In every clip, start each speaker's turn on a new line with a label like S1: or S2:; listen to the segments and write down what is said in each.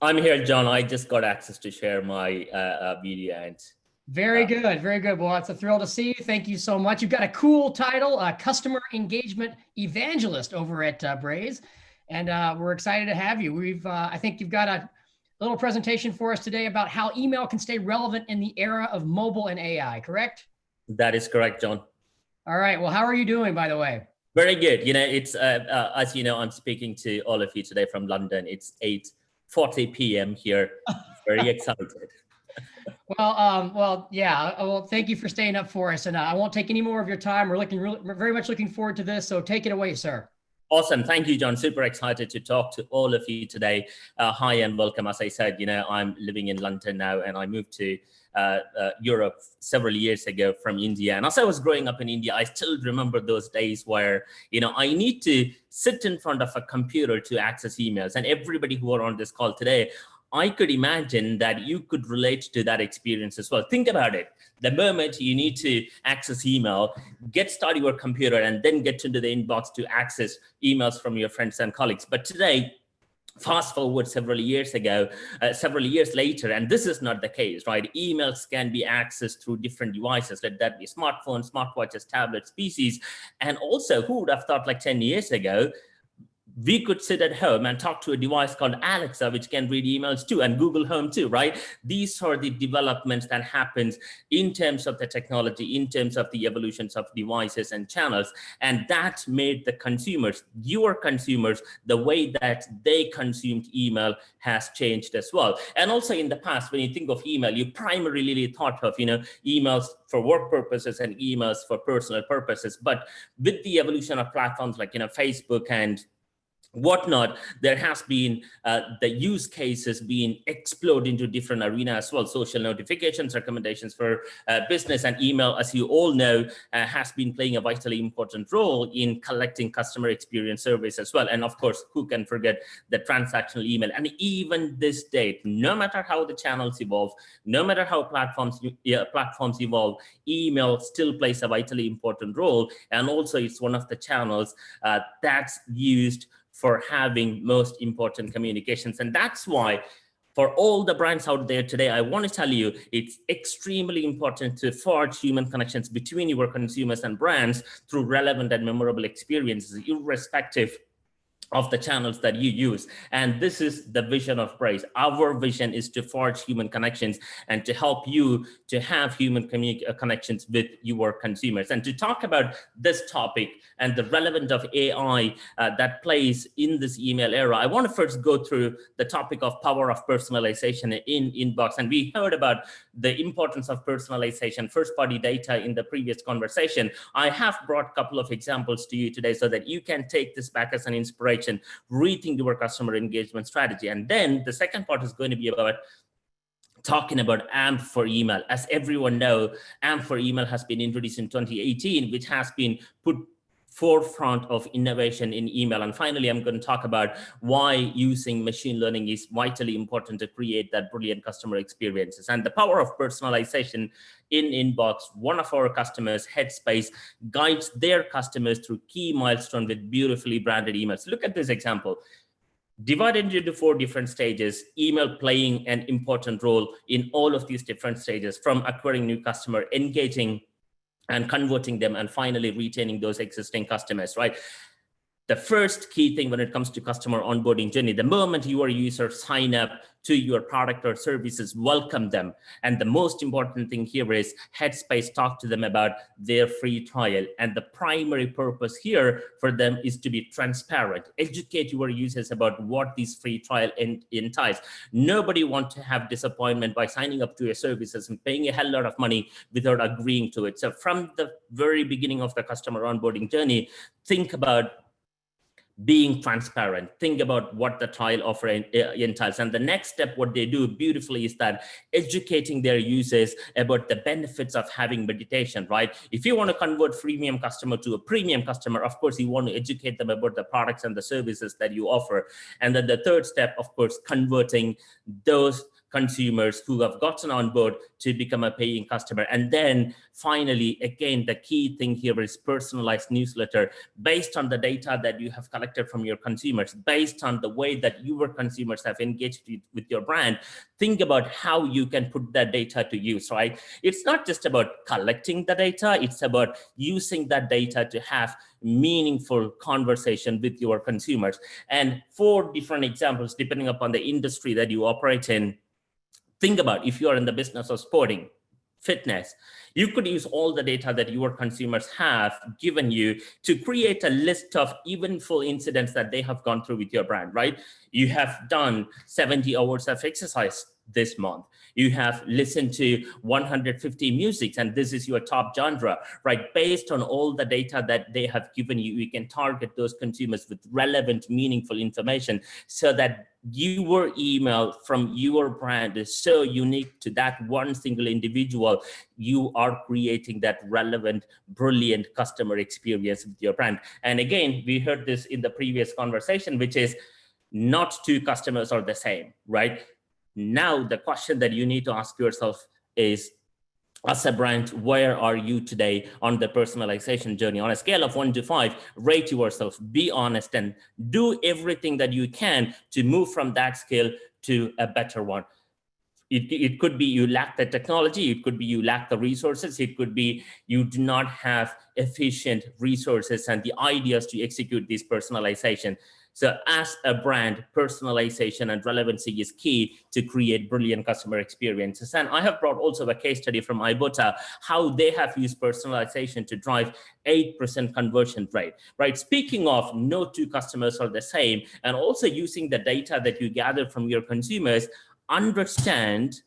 S1: I'm here, John. I just got access to share my video and
S2: very good, very good. Well, it's a thrill to see you. Thank you so much. You've got a cool title, Customer Engagement Evangelist over at Braze, and we're excited to have you. I think you've got a little presentation for us today about how email can stay relevant in the era of mobile and AI, correct?
S1: That is correct, John.
S2: All right. Well, how are you doing, by the way?
S1: Very good. You know, it's as you know, I'm speaking to all of you today from London. It's 8:40 p.m. here. Very excited.
S2: Well, yeah. Well, thank you for staying up for us, and I won't take any more of your time. We're very much looking forward to this. So take it away, sir.
S1: Awesome. Thank you, John. Super excited to talk to all of you today. Hi and welcome. As I said, you know, I'm living in London now, and I moved to Europe several years ago from India. And as I was growing up in India, I still remember those days where, you know, I need to sit in front of a computer to access emails. And everybody who are on this call today, I could imagine that you could relate to that experience as well. Think about it. The moment you need to access email, get started your computer and then get into the inbox to access emails from your friends and colleagues. But today, fast forward several years later, and this is not the case, right? Emails can be accessed through different devices, let that be smartphones, smartwatches, tablets, PCs. And also, who would have thought like 10 years ago, we could sit at home and talk to a device called Alexa, which can read emails too, and Google Home too, right? These are the developments that happens in terms of the technology, in terms of the evolutions of devices and channels. And that made the consumers, your consumers, the way that they consumed email has changed as well. And also in the past, when you think of email, you primarily thought of, you know, emails for work purposes and emails for personal purposes. But with the evolution of platforms like, you know, Facebook and whatnot, there has been the use cases being explode into different arenas as well. Social notifications, recommendations for business, and email, as you all know, has been playing a vitally important role in collecting customer experience surveys as well. And of course, who can forget the transactional email? And even this date, no matter how the channels evolve, no matter how platforms evolve, email still plays a vitally important role. And also it's one of the channels that's used for having most important communications. And that's why for all the brands out there today, I want to tell you, it's extremely important to forge human connections between your consumers and brands through relevant and memorable experiences, irrespective of the channels that you use. And this is the vision of Braze. Our vision is to forge human connections and to help you to have human connections with your consumers. And to talk about this topic and the relevance of AI that plays in this email era, I want to first go through the topic of power of personalization in inbox. And we heard about the importance of personalization, first-party data in the previous conversation. I have brought a couple of examples to you today so that you can take this back as an inspiration, rethink your customer engagement strategy. And then the second part is going to be about talking about AMP for email. As everyone knows, AMP for email has been introduced in 2018, which has been put forefront of innovation in email. And finally, I'm going to talk about why using machine learning is vitally important to create that brilliant customer experiences. And the power of personalization in inbox. One of our customers, Headspace, guides their customers through key milestones with beautifully branded emails. Look at this example. Divided into 4 different stages, email playing an important role in all of these different stages, from acquiring new customer, engaging and converting them, and finally retaining those existing customers, right? The first key thing when it comes to customer onboarding journey, the moment your users sign up to your product or services, welcome them. And the most important thing here is Headspace talk to them about their free trial. And the primary purpose here for them is to be transparent, educate your users about what this free trial entails. Nobody wants to have disappointment by signing up to your services and paying a hell lot of money without agreeing to it. So from the very beginning of the customer onboarding journey, think about being transparent. Think about what the trial offer entails. And the next step, what they do beautifully, is that educating their users about the benefits of having meditation, right? If you want to convert freemium customer to a premium customer, of course, you want to educate them about the products and the services that you offer. And then the third step, of course, converting those consumers who have gotten on board to become a paying customer. And then finally, again, the key thing here is personalized newsletter based on the data that you have collected from your consumers, based on the way that your consumers have engaged with your brand. Think about how you can put that data to use, right? It's not just about collecting the data, it's about using that data to have meaningful conversation with your consumers. And 4 different examples, depending upon the industry that you operate in. Think about if you are in the business of sporting, fitness, you could use all the data that your consumers have given you to create a list of eventful incidents that they have gone through with your brand, right? You have done 70 hours of exercise this month. You have listened to 150 musics, and this is your top genre, right? Based on all the data that they have given you, you can target those consumers with relevant, meaningful information so that your email from your brand is so unique to that one single individual. You are creating that relevant, brilliant customer experience with your brand. And again, we heard this in the previous conversation, which is not 2 customers are the same, right? Now, the question that you need to ask yourself is, as a brand, where are you today on the personalization journey? On a scale of 1 to 5, rate yourself, be honest, and do everything that you can to move from that scale to a better one. It could be you lack the technology, it could be you lack the resources, it could be you do not have efficient resources and the ideas to execute this personalization. So as a brand, personalization and relevancy is key to create brilliant customer experiences. And I have brought also a case study from Ibotta, how they have used personalization to drive 8% conversion rate, right? Speaking of, no 2 customers are the same, and also using the data that you gather from your consumers, understand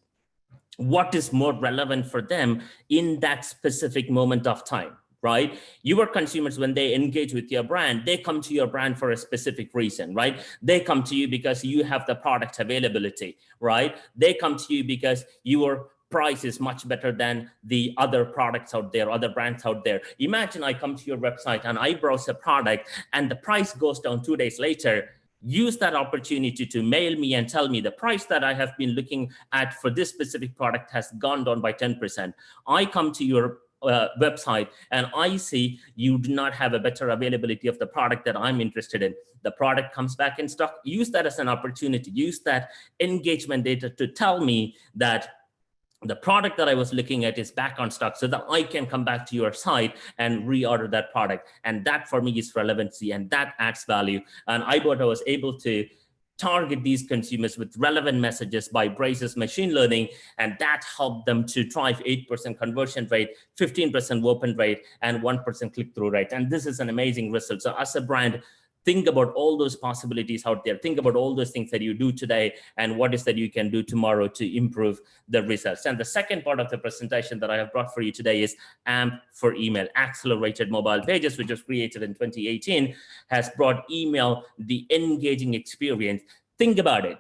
S1: what is more relevant for them in that specific moment of time, right? Your consumers, when they engage with your brand, they come to your brand for a specific reason, right? They come to you because you have the product availability, right? They come to you because your price is much better than the other products out there, other brands out there. Imagine I come to your website and I browse a product and the price goes down 2 days later. Use that opportunity to mail me and tell me the price that I have been looking at for this specific product has gone down by 10%. I come to your website and I see you do not have a better availability of the product that I'm interested in. The product comes back in stock. Use that as an opportunity. Use that engagement data to tell me that the product that I was looking at is back on stock so that I can come back to your site and reorder that product. And that for me is relevancy, and that adds value. And Ibotta was able to target these consumers with relevant messages by Braze's machine learning, and that helped them to drive 8% conversion rate, 15% open rate, and 1% click-through rate. And this is an amazing result. So as a brand, think about all those possibilities out there. Think about all those things that you do today and what is that you can do tomorrow to improve the results. And the second part of the presentation that I have brought for you today is AMP for Email, Accelerated Mobile Pages, which was created in 2018, has brought email, the engaging experience. Think about it.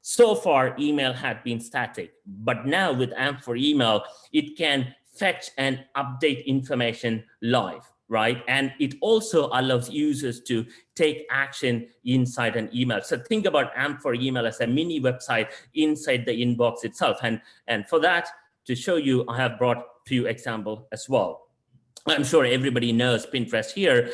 S1: So far, email had been static, but now with AMP for Email, it can fetch and update information live, right? And it also allows users to take action inside an email. So think about AMP for Email as a mini website inside the inbox itself. And for that, to show you, I have brought a few examples as well. I'm sure everybody knows Pinterest here.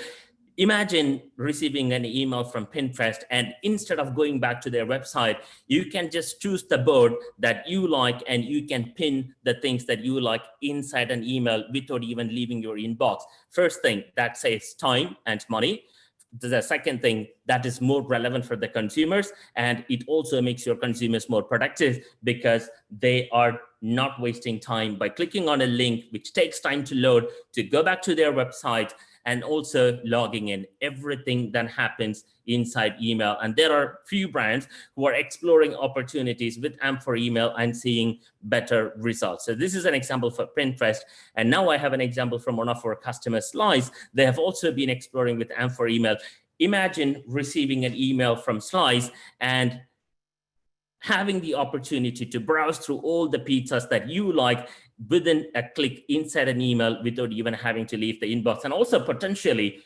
S1: Imagine receiving an email from Pinterest, and instead of going back to their website, you can just choose the board that you like and you can pin the things that you like inside an email without even leaving your inbox. First thing, that saves time and money. The second thing, that is more relevant for the consumers, and it also makes your consumers more productive because they are not wasting time by clicking on a link which takes time to load to go back to their website, and also logging in. Everything that happens inside email. And there are few brands who are exploring opportunities with AMP for Email and seeing better results. So this is an example for Pinterest. And now I have an example from one of our customers, Slice. They have also been exploring with AMP for Email. Imagine receiving an email from Slice and having the opportunity to browse through all the pizzas that you like within a click inside an email without even having to leave the inbox. And also potentially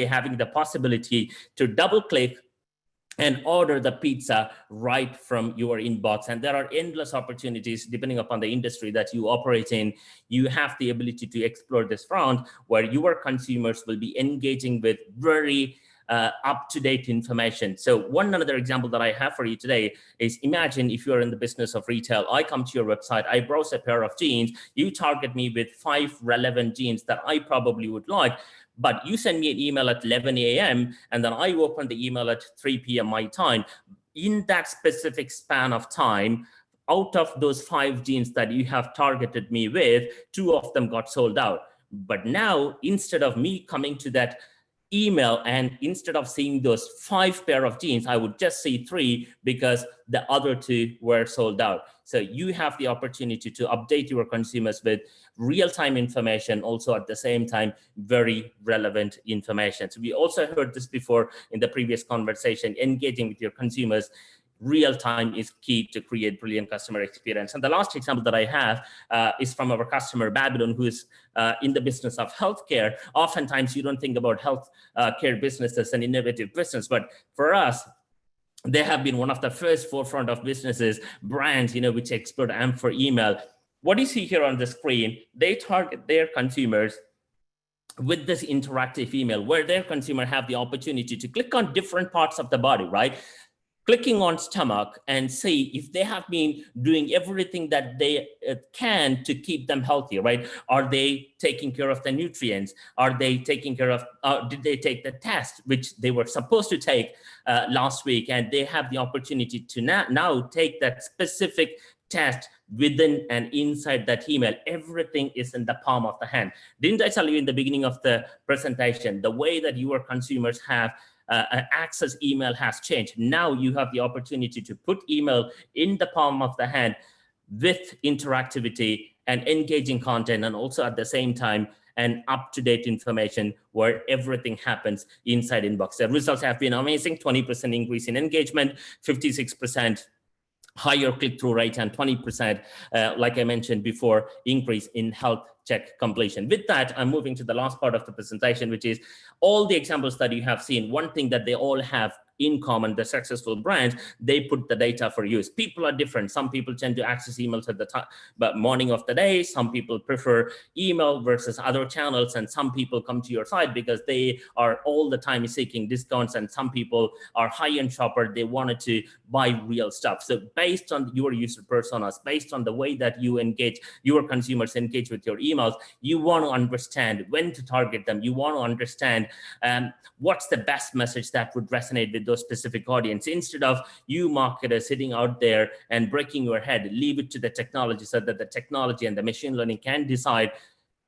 S1: having the possibility to double click and order the pizza right from your inbox. And there are endless opportunities depending upon the industry that you operate in. You have the ability to explore this front where your consumers will be engaging with very up-to-date information. So one another example that I have for you today is, imagine if you're in the business of retail. I come to your website, I browse a pair of jeans, you target me with 5 relevant jeans that I probably would like, but you send me an email at 11 a.m. and then I open the email at 3 p.m. my time. In that specific span of time, out of those 5 jeans that you have targeted me with, 2 of them got sold out. But now, instead of me coming to that email and instead of seeing those 5 pair of jeans, I would just see 3 because the other 2 were sold out. So you have the opportunity to update your consumers with real-time information, also at the same time, very relevant information. So we also heard this before in the previous conversation, engaging with your consumers real time is key to create brilliant customer experience. And the last example that I have is from our customer Babylon, who is in the business of healthcare. Oftentimes you don't think about health care business as an innovative business, but for us, they have been one of the first forefront of businesses, brands, which explored AMP for email. What you see here on the screen, they target their consumers with this interactive email where their consumer have the opportunity to click on different parts of the body, right? Clicking on stomach and see if they have been doing everything that they can to keep them healthy, right? Are they taking care of the nutrients? Are they taking care of, did they take the test, which they were supposed to take last week? And they have the opportunity to now take that specific test within and inside that email. Everything is in the palm of the hand. Didn't I tell you in the beginning of the presentation, the way that your consumers have access email has changed. Now you have the opportunity to put email in the palm of the hand with interactivity and engaging content, and also at the same time and up-to-date information where everything happens inside inbox. The results have been amazing: 20% increase in engagement, 56% higher click-through rate, and 20%, like I mentioned before, increase in health check completion. With that, I'm moving to the last part of the presentation, which is all the examples that you have seen. One thing that they all have in common, the successful brands, they put the data for use. People are different. Some people tend to access emails at the time, but morning of the day. Some people prefer email versus other channels, and some people come to your site because they are all the time seeking discounts, and some people are high-end shopper. They wanted to buy real stuff. So based on your user personas, based on the way that you engage, your consumers engage with your emails, you want to understand when to target them. You want to understand what's the best message that would resonate with those specific audience. Instead of you marketers sitting out there and breaking your head, leave it to the technology so that the technology and the machine learning can decide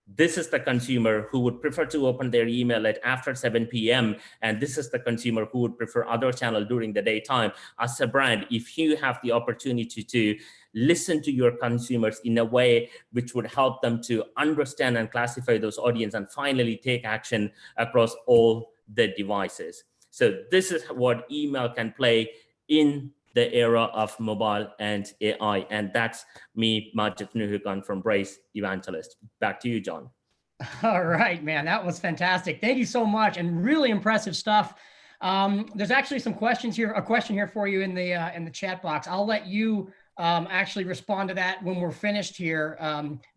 S1: this is the consumer who would prefer to open their email at after 7 p.m. and this is the consumer who would prefer other channel during the daytime. As a brand, if you have the opportunity to listen to your consumers in a way which would help them to understand and classify those audience and finally take action across all the devices. So this is what email can play in the era of mobile and AI. And that's me, Magith Noohukhan from Braze, Evangelist. Back to you, John.
S2: All right, man, that was fantastic. Thank you so much, and really impressive stuff. There's actually some questions here, a question here for you in the chat box. I'll let you actually respond to that when we're finished here,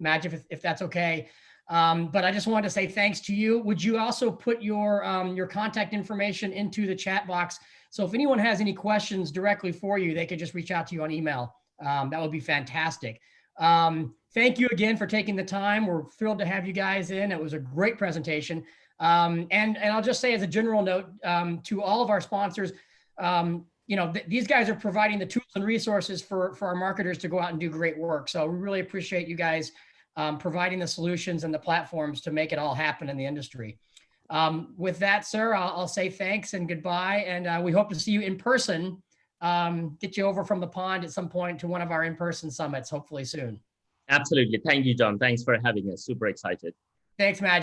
S2: Magith, if that's okay. But I just wanted to say thanks to you. Would you also put your contact information into the chat box? So if anyone has any questions directly for you, they could just reach out to you on email. That would be fantastic. Thank you again for taking the time. We're thrilled to have you guys in. It was a great presentation. And I'll just say as a general note to all of our sponsors, these guys are providing the tools and resources for our marketers to go out and do great work. So we really appreciate you guys providing the solutions and the platforms to make it all happen in the industry. With that, sir, I'll say thanks and goodbye. And we hope to see you in person, get you over from the pond at some point to one of our in-person summits, hopefully soon.
S1: Absolutely. Thank you, John. Thanks for having us. Super excited.
S2: Thanks, Magith.